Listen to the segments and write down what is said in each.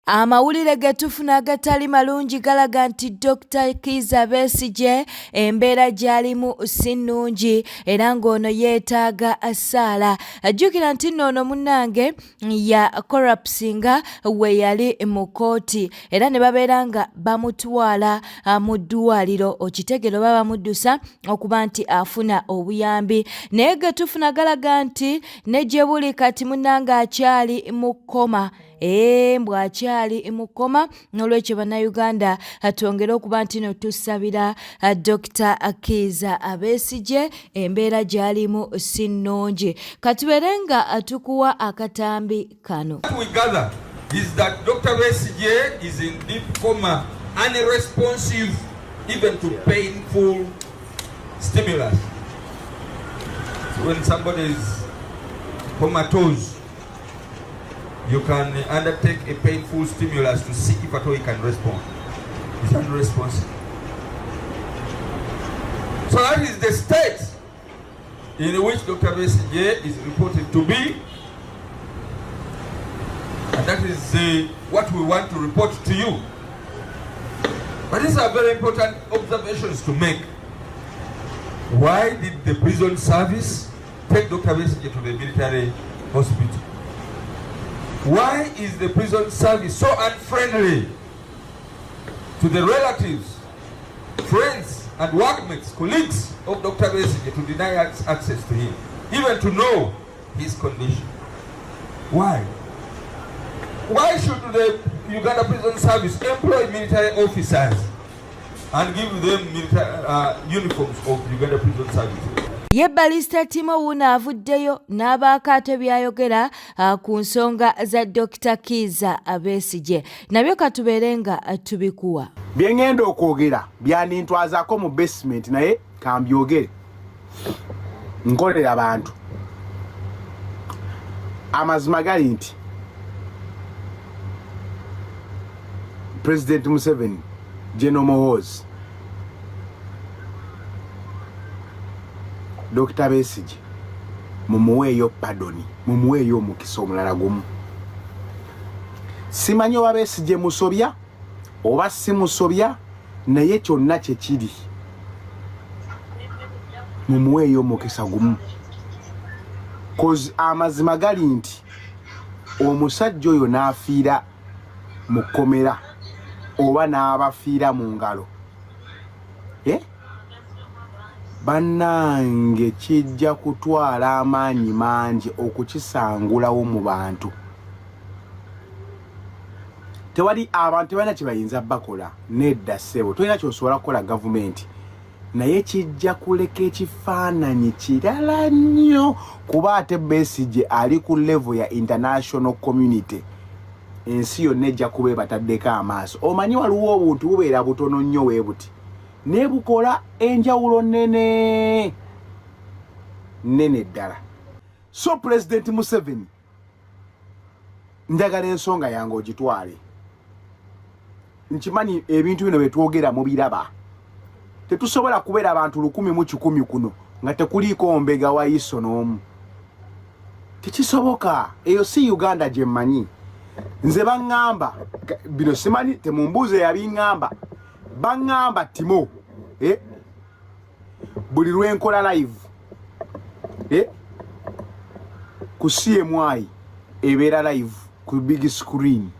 Amawulire getufuna agatali malungi galaga nti Dr. Kizza Besigye embeera gy'alimu si nnungi era ng'ono yeetaaga assaala. Ajjukira nti nno munnange ya corrupsinga we yali mu kkooti era ne babeera nga bamutwala mu ddwaliro okitegero baba bamuddusa okuba nti afuna obuyambi. Naye getufuna galaga nti ne gye buli kati munnange akyali mu kkoma. Bw'akyali mu kkoma n'olwekyo bannayuganda twongere okuba nti no tusabira Dr. Kizza Besigye embeera gy'alimu si nnungi. Katubeere nga tukuwa akatambi kano. What we gather is that Dr. Besigye is in deep coma, unresponsive even to painful stimulus. When somebody is comatose, you can undertake a painful stimulus to see if at all he can respond. He's unresponsive. So that is the state in which Dr. Besigye is reported to be. And that is what we want to report to you. But these are very important observations to make. Why did the prison service take Dr. Besigye to the military hospital? Why is the prison service so unfriendly to the relatives, friends, and workmates, colleagues of Dr. Besigye to deny access to him, even to know his condition? Why? Why should the Uganda Prison Service employ military officers and give them military uniforms of Uganda Prison Service? Ye Balista Timo Wuna avuddeyo n'abaakaate byayogera ku nsonga za Dr. Kizza Besigye. Nabyo katubeere nga tubikuwa. Bye ngenda okwogera byanintwazaako mu basement naye kambyogere. Nkolera abantu. Amazima gali nti President Museveni, General Muhoozi, Dr. Besigye mumuweeyo pardoni, mumuweeyo omukisa omulala gumu. Simanyi oba Besigye musobya oba si musobya, naye kyonna kye kiri mumuweeyo omukisa gumu. Kozi amazima gali nti omusajja oyo n'afiira mu kkomera oba n'abafiira mu ngalo. Bannange kijja kutwala amaanyi mangi okukisangulawo mu bantu. Tewali abantu tebalina kye bayinza bakola nedda ssebo, tolina ky'osobola kukola gavumenti, naye kijja kuleka ekifaananyi kirala nnyo kuba ate Besigye ali ku level ya international community. Ensi yonna ejja kuba ebataddeko amaaso. Omanyi waliwo obuntu bubeera butono nnyo bwe buti ne bukola enjawulo nene ddala. So President Museveni, njagala ensonga yange ogitwale. Nkimanyi ebintu bino bye twogera mu biraba. Tetusobola kubeera abantu 1,100 kuno nga tekuliiko mbega wa Iso n'omu. Tekisoboka. Eyo si Uganda gye mmanyi. Nze baŋŋamba bino simanyi, temumbuuze yabiŋŋamba. Baŋŋamba Timo buli lwenkola live ku CMY ebeera live ku big screen,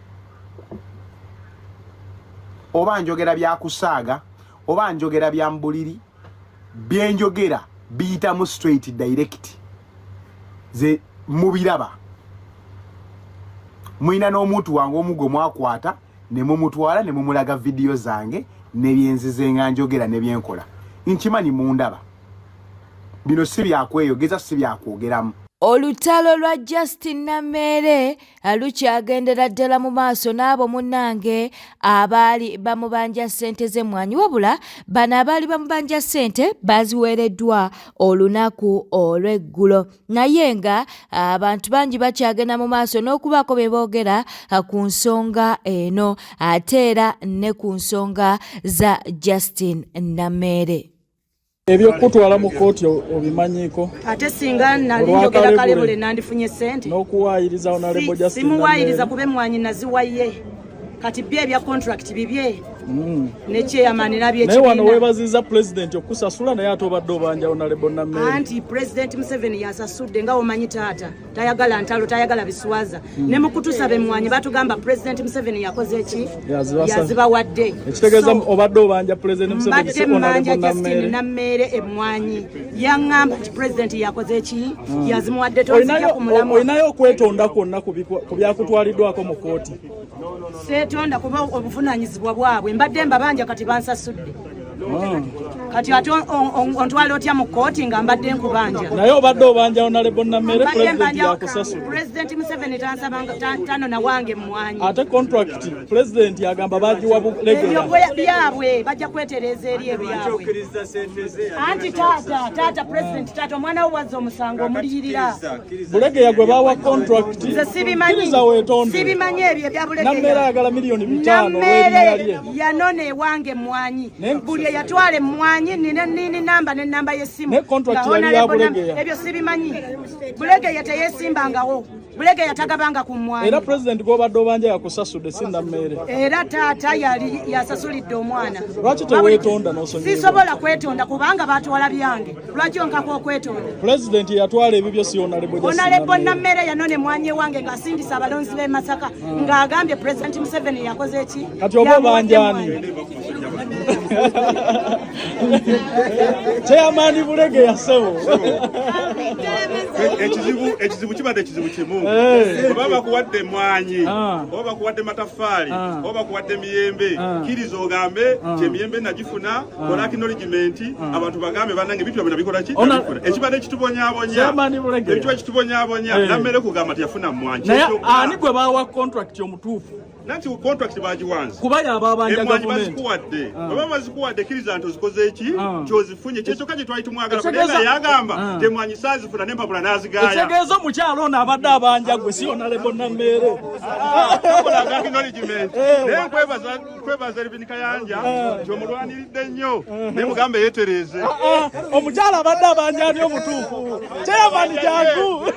oba njogera bya kusaaga oba njogera bya mbuliri, byenjogera biyitamu straight direct. Ze mubiraba mwina n'omuntu wange omugo mwakwata ne mumutwala ne mumulaga video zange ne byenzize nga njogera ne byenkola. Nkimanyi mundaba. Bino si byakweyogeza, si byakwogeramu. Olutalo lwa Justin Namere lukyagendera ddala mu maaso n'abo munnange abaali bamubanja ssente z'emmwanyi, wabula bano abaali bamubanja ssente baziweereddwa olunaku olw'eggulo. Naye nga abantu bangi bakyagenda mu maaso n'okubaako bye boogera ku nsonga eno ate era ne ku nsonga za Justin Namere. Ebyo kutwala mu kooti obimanyiko. Ate singa nalinjogera kale bule nandifunye sente. N'okuwaayiriza Honorable Justin. Simuwaayiriza kube mmwanyi naziwaye. kati bye bya contract bibye ne chairman nabye naye wano webaziza president okusasula naye ate obadde obanja Honorable Namere anti president Museveni yasasudde nga omanyi taata tayagala ntalo tayagala biswaza ne mukutusa bemwanyi batugamba president Museveni yakoze ki yaziba wadde ekitegeeza obadde obanja president Museveni si Honorable Namere emwanyi yangamba ti president yakoze ki yazimuwadde tozija kumulamu oyinayo okwetonda kwonna ku byakutwaliddwako mu kooti seetonda kuba obuvunanyizibwa bwabwe mbadde mbabanja kati bansasudde kati ate ontwala otya mu kooti nga mbadde nkubanja naye obadde obanja Honorable Namere president yakusasula president Museveni tansabanga tano na wange mmwanyi ate contract president yagamba bagiwa bulegera byabwe bajja kwetereza eri ebyabwe anti taata president taata omwana we wazza omusango omuliyirira bulegera gwe bawa contract nze sibimanyi ebyo ebya bulegera Namere ayagala $5,000,000 olw'erinnya yanona ewange mmwanyi buli eyatwala emmwanyi nini namba n'ennamba y'essimu ne contract yali ya bulegera ebyo sibimanyi bulegera teyesimbangao bulegera tagabanga ku mmwanyi era president gw'obadde obanja yakusasudde si Namere era taata yali yasasulidde omwana lwaki teweetonda n'osonyiwa sisobola kwetonda kubanga batwala byange lwaki onkako okwetonda president yatwala ebyo byose Honorable Namere yanona emmwanyi ewange ng'asindisa abalonzi b'e Masaka ng'agambye president Museveni yakoze ki kati oba banjani Chairman bulege yasebo ekizibu kibadde ekizibu kimu oba bakuwadde emmwanyi oba bakuwadde mataffaali oba bakuwadde miyembe kiriza ogambe kyemiyembe nagifuna kola acknowledgement abantu bagambe bannange ebintu byabwe nabikola ki ekibadde ekitubonyaabonya ebintu ekitubonyaabonya Namere kugamba nti yafuna mmwanyi naye ani gwe bawa contract omutuufu nanti contract bagiwanze kuba yababanja government baba bazikuwadde kiriza nti ozikoze eki kyozifunye kyekyoka gye twali tumwagala kubanga yagamba temwanyi saazifuna n'empapula n'azigaaya ekitegeeza omukyalo ono abadde abanja gwe si Honorable Namere naye nkwebaza Livin Kayanja kyomulwaniridde nnyo naye mugambe yeetereeze omukyalo abadde abanja ani omutuufu chairman jangu.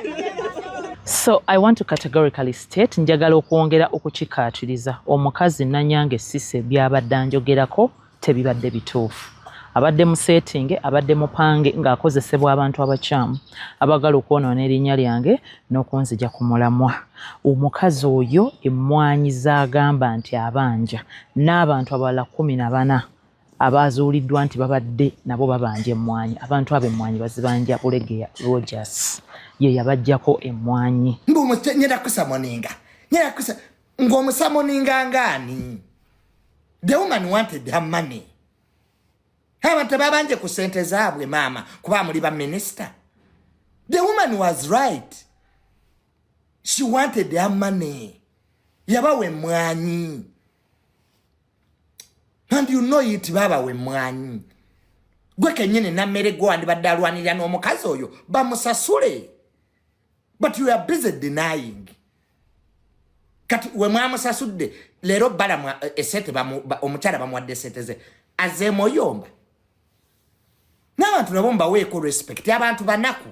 So I want to categorically state njagala okwongera okukikaatiriza omukazi Nanyange Cissy byabadde anjogerako tebibadde bituufu abadde mu setting abadde mupange ng'akozesebwa abantu abakyamu abagala okwonoona erinnya lyange n'okunzija ku mulamwa omukazi oyo emmwanyi z'agamba nti abanja n'abantu abalala 14 abazuuliddwa nti babadde nabo babanja emmwanyi abantu ab'emmwanyi bazibanja Bulegera Rogers ye yabajjako emmwanyi nyera kusamoninga ng'omusamoninga ngani the woman wanted her money abantu babanje ku sente zaabwe maama kuba muli ba minister the woman was right she wanted her money yabawe emmwanyi and you know it babawe emmwanyi gwe kenyini Namere gwe wandibadde alwanirira n'omukazi oyo bamusasule. But you are busy denying. Kati we mwamusasudde leero bala esete omukyala bamuwadde esete ze azeemo yomba n'abantu nabo mbaweeko respect abantu banaku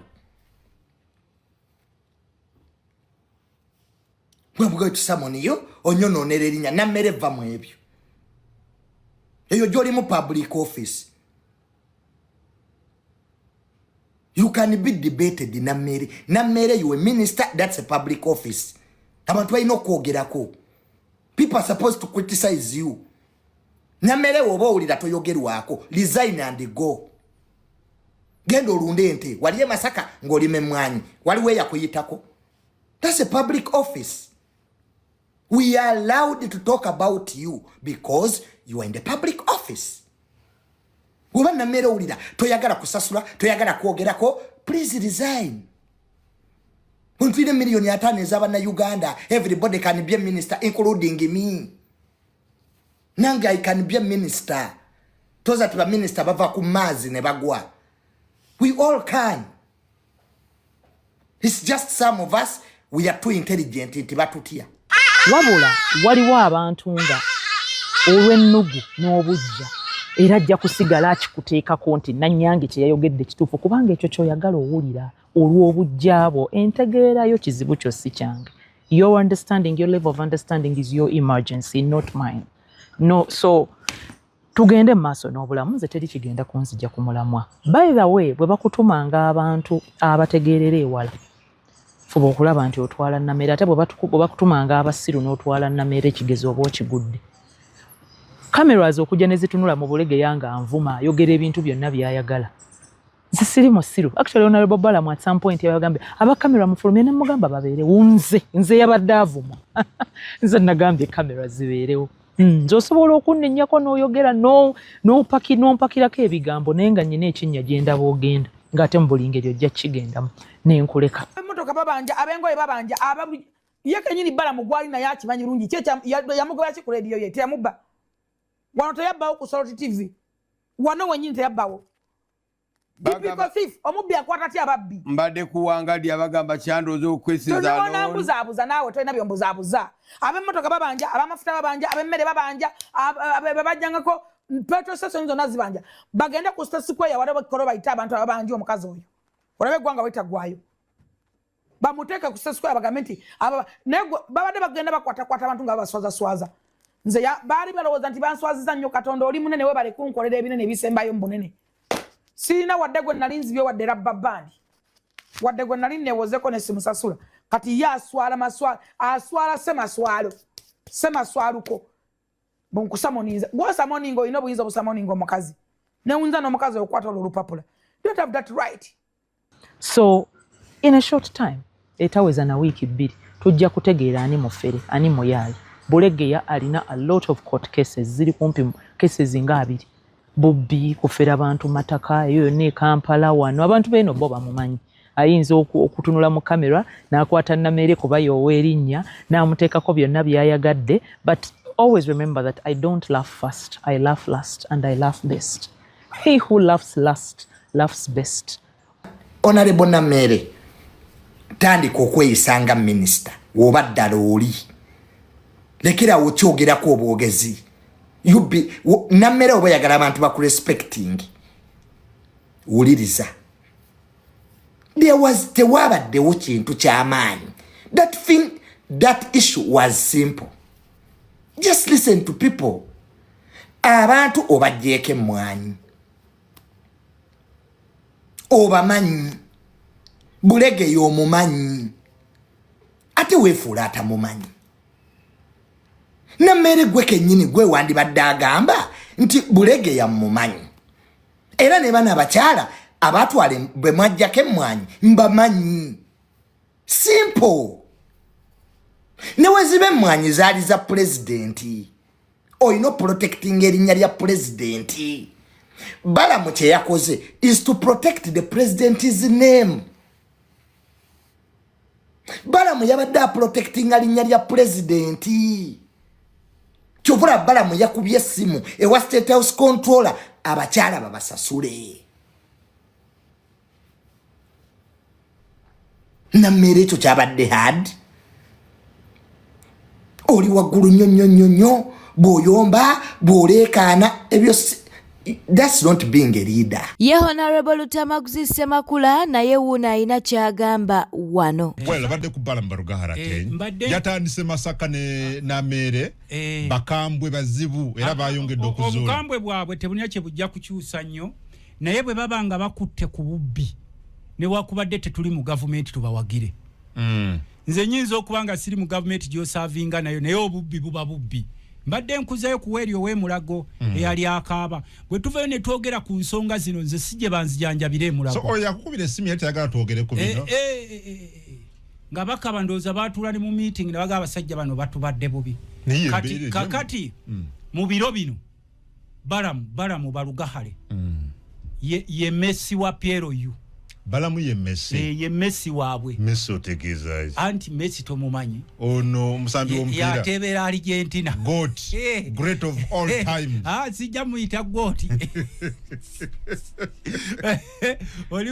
gwe mugayo tusamoniyo onyonoonera erinnya Namere va mu ebyo eyo gy'oli mu public office. You can be debated in Namere, you a minister, that's a public office. Abantu balina okwogerako. People are supposed to criticize you. Namere oba owulira toyogerwako, resign and go. Genda olunde ente, waliye Masaka ng'olima emmwanyi, waliwo eyakuyitako. That's a public office. We are allowed to talk about you because you are in the public office. Woba Namere owulira toyagala kusasula, toyagala kwogerako, please resign. Untwine milioni 5 ez'abana Uganda, everybody can be a minister, including me. Nanga I can be a minister. Toza tuba minister bava ku maazi ne bagwa. We all can. It's just some of us, we are too intelligent nti batutia. Wabula waliwo abantu nga olw'ennugu n'obujja era ajja kusigala akikuteekako nti Nanyange kye yayogedde kituufu kubanga ekyo ky'oyagala owulira olw'obujjaabo entegeerayo kizibu kyo si kyange Your understanding, your level of understanding is your emergency, not mine. No, so tugende maaso n'obulamu nze teri kigenda kunzija ku mulamwa. By the way, bwe bakutumanga abantu abategeerera ewala fuba okulaba nti otwala nnamere ate bwe bakutumanga abasiru n'otwala nnamere ekigezo oba okigudde. Cameras okujja ne zitunula mu bulege yanga anvuma ayogera ebintu byonna byayagala. Nze siri musiru. Actually, Honorable Balamu at some point yagambye aba camera mufulumye ne mugamba babeere nze yabadde avuma. Nze nagambye camera zibeerewo. Nzosobola okunnenyako n'oyogera n'ompakirako ebigambo naye nga nnyina ekinnya gye ndaba ogenda ng'ate mu buli ngeri ojja kigendamu n'enkuleka. Emmotoka babanja abengoye babanja ye kenyini Balamu gwali naye akimanyi bulungi yamugoba ki ku rediyo ye teyamubba. Wano teyabbawo ku Soroti TV. Wano wenyini teyabbawo. Omubbi akwata atya ababbi. Mbadde kuwangadde abagamba kyandooza okwesiza alone. Tolina mbuzaabuza naawe tolina by'ombuzaabuza. Ab'emmotoka babanja, ab'amafuta babanja, ab'emmere babanja, babajjangako petrol station zonna zibanja. Bagende ku State Square wale bakolo bayita abantu ababanja omukazi oyo. Olabe eggwanga wayita ggwayo. Bamuteeka ku State Square bagambe nti babadde bagenda bakwatakwata abantu nga babaswazaswaza. Nze baali balowooza nti banswaziza nnyo Katonda oli munene we bale kunkolera ebinene ebisembayo mu bunene. Sina wadde gwe nali nzibye wadde rabba bandi. Wadde gwe nali newozeko ne simusasula. Kati ye aswala maswala. Aswala semaswaluko. Bonkusamoninza. Gwosamoningo ino buyinza obusamoningo omukazi. Newunza n'omukazi okwata olupapula. You don't have that right. So, in a short time, etaweza na wiki bbiri, tujja kutegeera ani mufere, ani muyaali. Bulegeya alina a lot of court cases. Ziri kumpi cases nga 2. Bobbi kufera abantu mataka eyo ne Kampala wano abantu beno bo bamumanyi ayinza okutunula mu kamera n'akwata nnamere kuba yowerinnya n'amuteekako byonna byayagadde. But always remember that I don't laugh first, I laugh last and I laugh best. He who laughs last laughs best. Honorable Namere tandika okweyisanga minister woba ddala oli lekera okyogerako obwogezi. Namere oba yagala abantu baku respecting uliriza. Tewabaddewo kintu ky'amaanyi. That issue was simple. Just listen to people. Abantu obagyeeko emmwanyi obamanyi Bulegeya omumanyi ate weefuula atamumanyi. Namere gwe kennyini gwe wandibadde agamba nti Bulegeya mumanyi. Era ne bana abakyala abatwale bwe mwajjako emmwanyi mbamanyi. Simple. Ne wezibe emmwanyi zaali za pulezidenti. Oyina protecting erinnya lya pulezidenti. Balamu kye yakoze is to protect the president's name. Balamu yabadde protecting erinnya lya pulezidenti. Kyovula Balamu yakubye essimu ewa State House controller abakyala babasasule. Namere ekyo kyabadde hard. Oli waggulu nnyo bw'oyomba bw'oleekaana ebyo. That's not being a leader. Ye Honorable Lutamaguzi Semakula naye wuuna alina kyagamba wano. Well, badde ku Balamu Barugahara yatandise Masaka ne Namere bakambwe bazibu era bayongedde okuzuula. Obukambwe bwabwe tebulina kye bujja kukyusa nnyo naye bwe babanga bakutte ku bubbi ne wakubadde tetuli mu gavumenti tubawagire. Nze nyinza okuba nga siri mu gavumenti gy'osaavinga nayo naye obubbi buba bubbi. Mbadde nkuzeyo kuweeryo w'emulago eyali akaaba. Bwe tuvayo ne twogera ku nsonga zino nze sijje banzijanjabire emulago. So oyo akukubira essimu yali tayagala twogere ku bino. Nga bakaba ndowooza baatuula ne mu meeting ne bagamba abasajja bano batubadde bubi. Kakati mu biro bino Balamu Barugahale ye Messi wa Piero yu. Balamu ye Messi. Ye Messi waabwe. Messi otegeeza. Anti Messi tomumanyi. Ono musambi w'omupiira. Yatebera Argentina. GOAT. Great of all time. Sijja muyita GOAT. Oli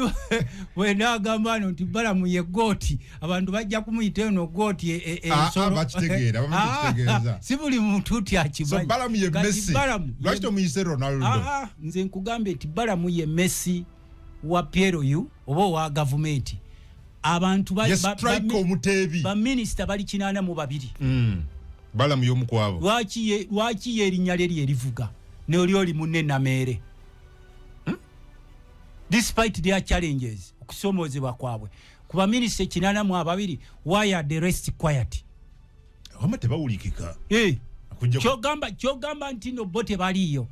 wenagamba nti Balamu ye GOAT. Abantu bajja kumuyita eno GOAT ensolo. Bakitegeeza. Si buli muntu ti akimanyi. So Balamu ye Messi. Lwaki tomuyise Ronaldo? Nze nkugambe nti Balamu ye Messi wa Piero yu oba wa gavumenti abantu ba minister bali 82 bala muyomu kwabo lwaki erinnya lye erivuga ne oli munne Namere despite their challenges okusomozebwa kwabwe kuba minister 82 why are the rest quiet amate bawulikika kyogamba nti no bote baliyo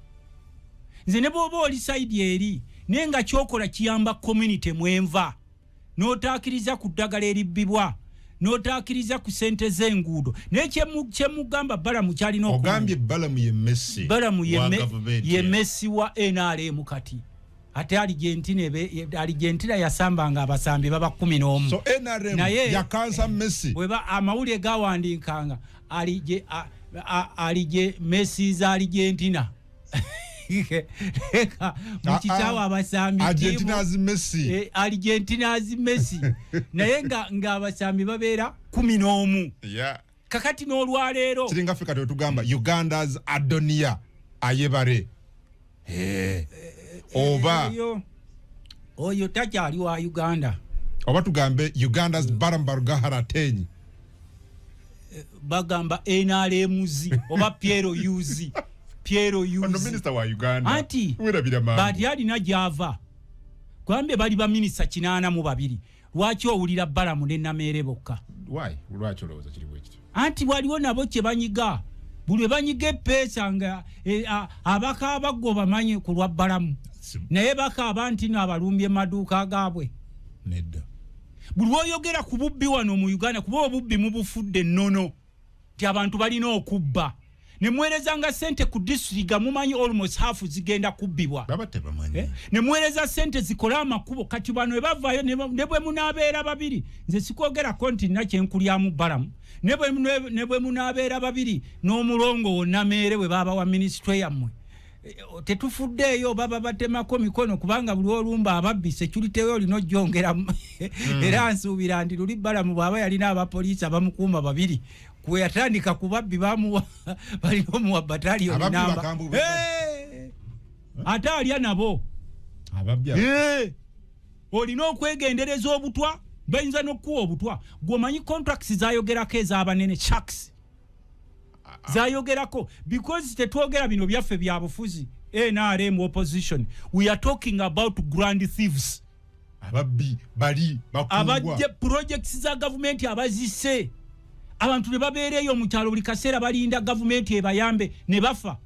nze ne bwoba oli side eri nenga kyokola kiyamba community mwenva n'otaakiriza ku ddagala eribbibwa n'otaakiriza ku sente z'enguudo nekyemugamba Balamu kyalina ogambye Balamu ye Messi ye Messi wa NRM kati ate Argentina yasambanga abasambi baba 11 so NRM yakansa Messi bweba amawulire gawandiikanga alije Messi za Argentina mukitawa abasambi Argentina's Messi Argentina's Messi naye nga abasambi babeera 11 kakati n'olwaleero kiringa Africa tetugamba Uganda's Adonia Ayebare oba oyo takyali wa Uganda oba tugambe Uganda's Barambaruga Tenyi bagamba NRMZ oba Piero Yuzi ono minister wa Uganda anti bati alina java kwambe bali ba minister 82 lwaki owulira Balamu ne Namere bokka lwaki olowooza kiri bwe kityo anti waliwo nabo kye banyiga buli banyiga pesa nga abaka abaggo bamanyi ku lwa Balamu naye baka abantu n'abalumbye maduuka gaabwe nedda buli oyogera ku bubbi wano mu Uganda kuba obubbi mu bufudde nnono ti abantu balina okubba ne mwereza nga sente ku district mumanyi almost half zigenda kubbibwa ne mwereza sente zikola amakubo kati bano ebavayo ne bwe munabeera babiri nze sikogera konti na kyenkulyamu Balamu ne bwe munabeera babiri n'omulongo Namere bwe baba wa ministry yammwe tetufuddeeyo baba batemako mikono kubanga buli olumba ababbi security yo lino jongera era nsuubira ndi luli Balamu baba yalina abapoliisi abamukuuma babiri kwe yatandika kubabbi bamuwa balino muwa battalion namba ate alya nabo olina okwegendereza obutwa bayinza n'okuwa obutwa gwomanyi contracts zayogerako ez'abanene sharks zayogerako because tetwogera bino byaffe bya bufuzi NRM opposition we are talking about grand thieves ababbi bali bakungwa abajje projects za government abazise abantu ne babeereyo mu kyalo buli kaseera balinda government ebayambe ne bafa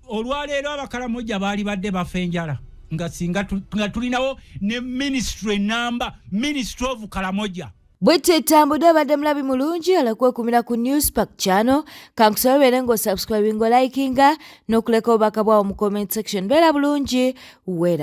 olwaleero abakalamoja baali badde bafenjala nga singa tulinawo ne ministry number ministry of Kalamoja bwete tambudde badde mulabi mulungi alakwekumira ku Newspark channel kankusobere ngo subscribe ngo likinga n'okuleka obubaka bwawo mu comment section beera bulungi wera